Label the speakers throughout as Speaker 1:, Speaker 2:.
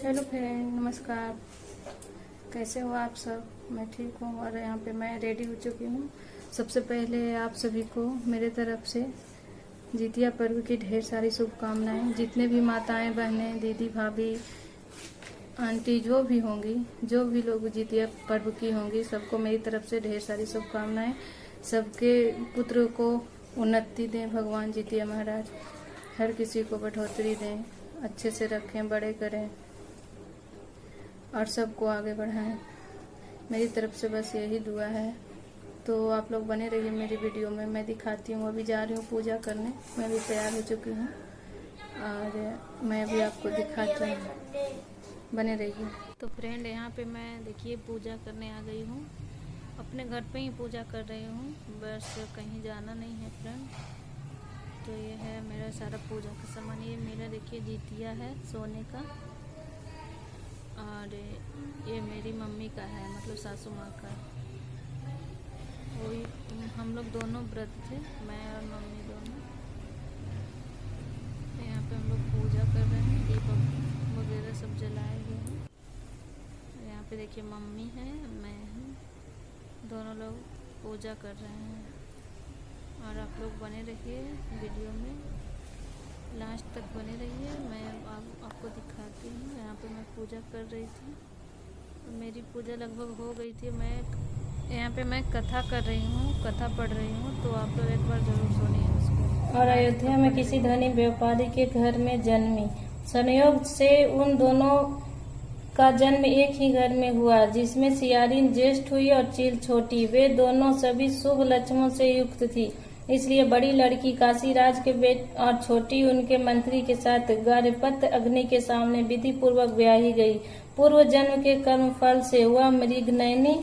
Speaker 1: Hello friend, नमस्कार। कैसे हो आप सब? मैं ठीक हूँ और यहाँ पे मैं रेडी हो चुकी हूँ। सबसे पहले आप सभी को मेरे तरफ से जितिया पर्व की ढेर सारी शुभकामनाएं। जितने भी माताएं, बहनें, दीदी, भाभी, आंटी जो भी होंगी, जो भी लोग जितिया पर्व की होंगी, सबको मेरी तरफ से ढेर सारी शुभकामनाएं। सबके पुत्र को उन्नति दें भगवान जितिया महाराज। हर किसी को बढ़ोतरी दें, अच्छे से रखें, बड़े करें और सबको आगे बढ़ाएं। मेरी तरफ से बस यही दुआ है। तो आप लोग बने रहिए मेरी वीडियो में। मैं दिखाती हूँ, अभी जा रही हूँ पूजा करने। मैं भी तैयार हो चुकी हूँ और मैं भी आपको दिखाती हूँ, बने रहिए। तो फ्रेंड, यहाँ पे मैं देखिए पूजा करने आ गई हूँ। अपने घर पे ही पूजा कर रही हूँ, बस कहीं जाना नहीं है फ्रेंड। तो ये है मेरा सारा पूजा का सामान। ये मेरा देखिए जितिया है सोने का, और ये मेरी मम्मी का है, मतलब सासू माँ का। वही हम लोग दोनों व्रत थे, मैं और मम्मी दोनों। यहाँ पे हम लोग पूजा कर रहे हैं, दीपक वगैरह सब जलाए हुए हैं। यहाँ पे देखिए मम्मी है, मैं हूँ, दोनों लोग पूजा कर रहे हैं। और आप लोग बने रहिए वीडियो में, लास्ट तक बने रहिए। मैं आपको दिखाती हूँ। यहाँ पे मैं पूजा कर रही थी, मेरी पूजा लगभग हो गई थी। मैं यहाँ पे मैं कथा कर रही हूँ, कथा पढ़ रही हूँ, तो आप लोग एक बार जरूर सुनिए उसको। और अयोध्या में किसी धनी व्यापारी के घर में जन्मी। संयोग से उन दोनों का जन्म एक ही घर में हुआ, जिसमें सियारिन ज्येष्ठ हुई और चील छोटी। वे दोनों सभी शुभ लक्षणों से युक्त थी, इसलिए बड़ी लड़की काशीराज के बेट और छोटी उनके मंत्री के साथ गारहपत अग्नि के सामने विधि पूर्वक ब्याही गई। पूर्व जन्म के कर्म फल से वह मृगनयनी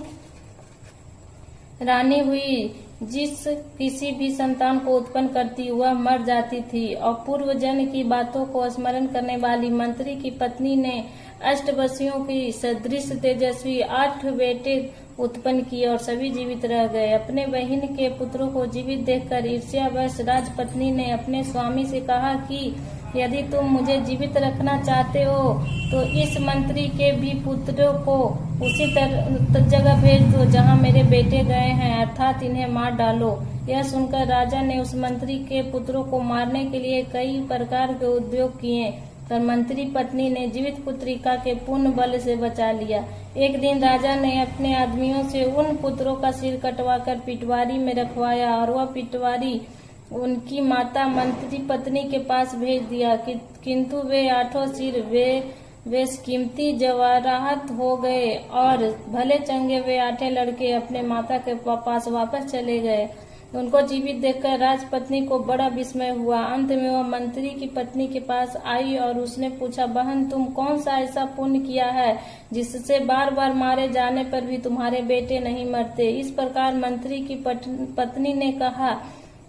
Speaker 1: रानी हुई, जिस किसी भी संतान को उत्पन्न करती वह मर जाती थी। और पूर्व जन्म की बातों को स्मरण करने वाली मंत्री की पत्नी ने अष्टवसियों की सदृश तेजस्वी 8 बेटे उत्पन्न किए और सभी जीवित रह गए। अपने बहन के पुत्रों को जीवित देखकर ईर्ष्यावश राजपत्नी ने अपने स्वामी से कहा कि यदि तुम मुझे जीवित रखना चाहते हो तो इस मंत्री के भी पुत्रों को उसी जगह भेज दो जहां मेरे बेटे गए हैं, अर्थात इन्हें मार डालो। यह सुनकर राजा ने उस मंत्री के पुत्रों को मारने के लिए कई प्रकार के उद्योग किए, पर मंत्री पत्नी ने जीवित पुत्रिका के पुण्य बल से बचा लिया। एक दिन राजा ने अपने आदमियों से उन पुत्रों का सिर कटवाकर पिटवारी में रखवाया और वह पिटवारी उनकी माता मंत्री पत्नी के पास भेज दिया, किंतु वे 8 सिर वे कीमती जवाहरात हो गए और भले चंगे वे 8 लड़के अपने माता के पास वापस चले गए। उनको जीवित देखकर राजपत्नी को बड़ा विस्मय हुआ। अंत में वह मंत्री की पत्नी के पास आई और उसने पूछा, बहन, तुम कौन सा ऐसा पुण्य किया है जिससे बार बार मारे जाने पर भी तुम्हारे बेटे नहीं मरते? इस प्रकार मंत्री की पत्नी ने कहा,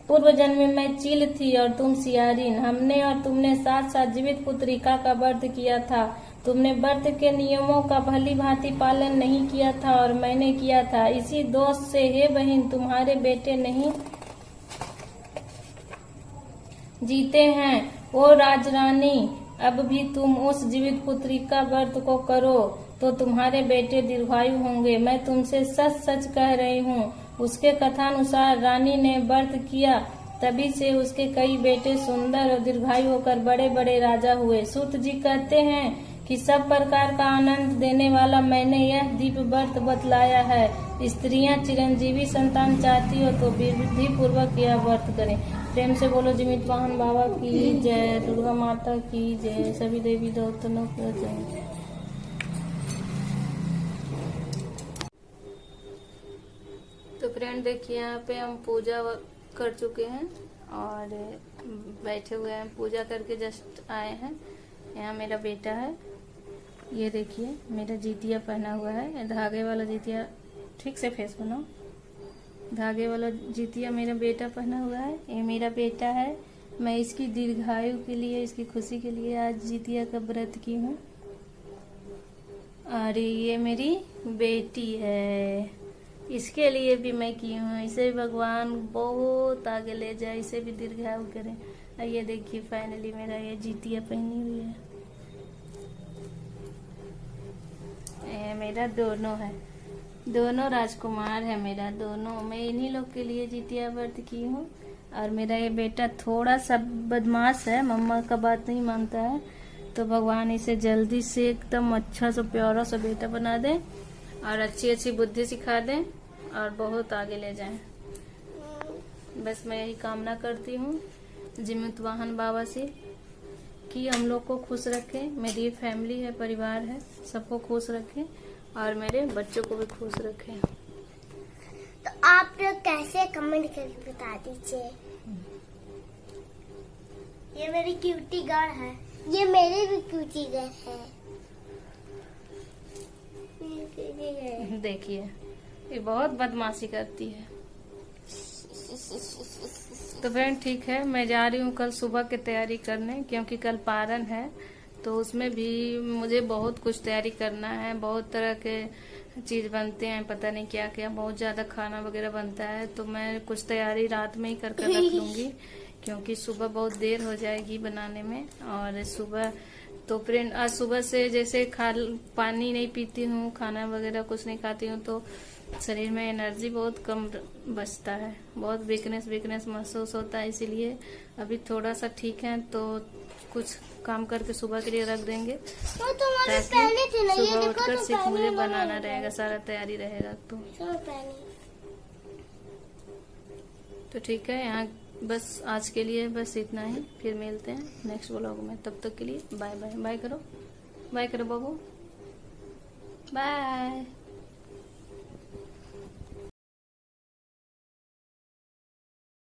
Speaker 1: पूर्व जन्म में मैं चील थी और तुम सियारिन। हमने और तुमने साथ साथ जीवित पुत्रिका का व्रत किया था। तुमने व्रत के नियमों का भली भांति पालन नहीं किया था और मैंने किया था। इसी दोष से हे बहन, तुम्हारे बेटे नहीं जीते हैं। ओ राजरानी, अब भी तुम उस जीवित पुत्रिका व्रत को करो तो तुम्हारे बेटे दीर्घायु होंगे। मैं तुमसे सच सच कह रही हूँ। उसके कथानुसार रानी ने व्रत किया, तभी से उसके कई बेटे सुंदर और दीर्घायु होकर बड़े बड़े राजा हुए। सूत जी कहते हैं कि सब प्रकार का आनंद देने वाला मैंने यह दीप व्रत बतलाया है। स्त्रियां चिरंजीवी संतान चाहती हो तो विधि पूर्वक यह व्रत करें। प्रेम से बोलो जीवित वाहन बाबा की जय, दुर्गा माता की जय, सभी देवी देवताओं की जय। तो फ्रेंड देखिए, यहाँ पे हम पूजा कर चुके हैं और बैठे हुए हैं, पूजा करके जस्ट आए हैं। यहाँ मेरा बेटा है, ये देखिए मेरा जितिया पहना हुआ है, धागे वाला जितिया। ठीक से फेस बनाओ। धागे वाला जितिया मेरा बेटा पहना हुआ है। ये मेरा बेटा है। मैं इसकी दीर्घायु के लिए, इसकी खुशी के लिए आज जितिया का व्रत की हूँ। और ये मेरी बेटी है, इसके लिए भी मैं की हूँ। इसे भगवान बहुत आगे ले जाए, इसे भी दीर्घायु करें। और ये देखिए फाइनली मेरा ये जितिया पहनी हुई है। मेरा दोनों है, दोनों राजकुमार है मेरा, दोनों। मैं इन्हीं लोग के लिए जितिया व्रत की हूँ। और मेरा ये बेटा थोड़ा सा बदमाश है, मम्मा का बात नहीं मानता है, तो भगवान इसे जल्दी से एकदम अच्छा सा प्यारा सा बेटा बना दे और अच्छी अच्छी बुद्धि सिखा दे और बहुत आगे ले जाए। बस मैं यही कामना करती हूँ जीवित वाहन बाबा से कि हम लोग को खुश रखे, मेरी फैमिली है, परिवार है, सबको खुश रखे और मेरे बच्चों को भी खुश रखे।
Speaker 2: तो आप लोग कैसे कमेंट करके बता दीजिए। ये मेरी क्यूटी गर्ल है, ये मेरी भी क्यूटी गर्ल है।
Speaker 1: देखिए ये बहुत बदमाशी करती है। तो फ्रेंड ठीक है, मैं जा रही हूँ कल सुबह की तैयारी करने, क्योंकि कल पारण है तो उसमें भी मुझे बहुत कुछ तैयारी करना है। बहुत तरह के चीज बनते हैं, पता नहीं क्या क्या, बहुत ज्यादा खाना वगैरह बनता है, तो मैं कुछ तैयारी रात में ही कर रख लूंगी, क्योंकि सुबह बहुत देर हो जाएगी बनाने में। और सुबह तो फ्रेंड आज सुबह से जैसे पानी नहीं पीती हूँ, खाना वगैरह कुछ नहीं खाती हूँ, तो शरीर में एनर्जी बहुत कम बचता है, बहुत वीकनेस महसूस होता है। इसीलिए अभी थोड़ा सा ठीक है, तो कुछ काम करके सुबह के लिए रख देंगे, ताकि सुबह उठकर सिर्फ मुझे बनाना रहेगा, सारा तैयारी रहेगा। तो ठीक है, यहाँ बस आज के लिए बस इतना ही, फिर मिलते हैं नेक्स्ट व्लॉग में। तब तक के लिए बाय बाय। बाय करो, बाय करो बाबू, बाय।